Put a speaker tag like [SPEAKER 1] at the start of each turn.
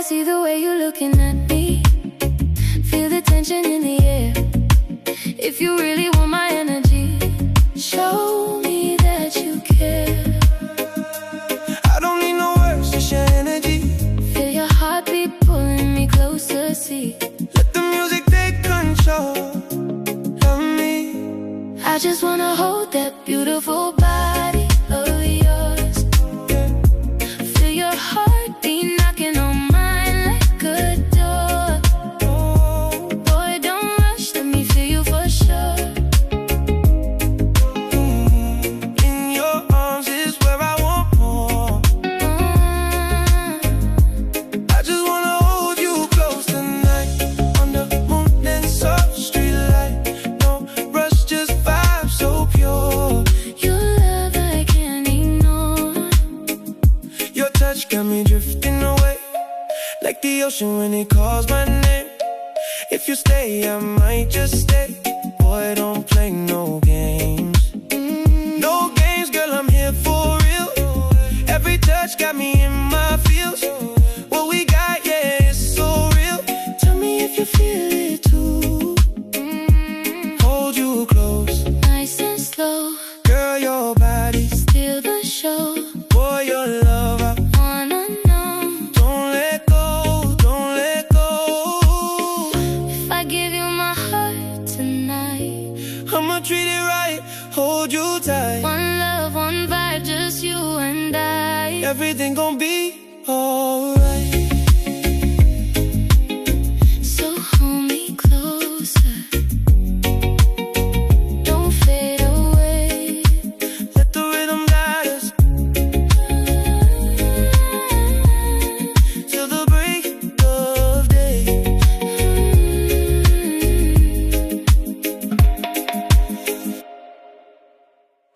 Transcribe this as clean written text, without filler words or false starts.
[SPEAKER 1] see the way you're looking at me. Feel the tension in the air. If you really want my energy, show me that you care.
[SPEAKER 2] I don't need no words, just your energy.
[SPEAKER 1] Feel your heartbeat pulling me closer, see.
[SPEAKER 2] Let the music take control of me.
[SPEAKER 1] I just wanna hold that beautiful body of yours. Feel your heartbeat knocking on mine like a door. Boy, don't rush, let me feel you for sure.
[SPEAKER 2] In your arms is where I want more. I just wanna hold you close tonight, under moon and soft street light. No rush, just vibe so pure.
[SPEAKER 1] Your love I can't ignore.
[SPEAKER 2] Your touch got me drifting away, like the ocean when it calls my name. If you stay, I might just stay. Boy, don't play no games. No games, girl, I'm here for real. Every touch got me in my feels. What we got, yeah, it's so real. Tell me if you feel it too. Hold you close,
[SPEAKER 1] Nice and slow,
[SPEAKER 2] girl, your body.
[SPEAKER 1] steal the show.
[SPEAKER 2] Boy, your love, I
[SPEAKER 1] Wanna know
[SPEAKER 2] don't let go, don't let go.
[SPEAKER 1] if I give you my heart tonight.
[SPEAKER 2] I'ma treat it right, hold you tight.
[SPEAKER 1] One love, one vibe, just you and I.
[SPEAKER 2] Everything gon' be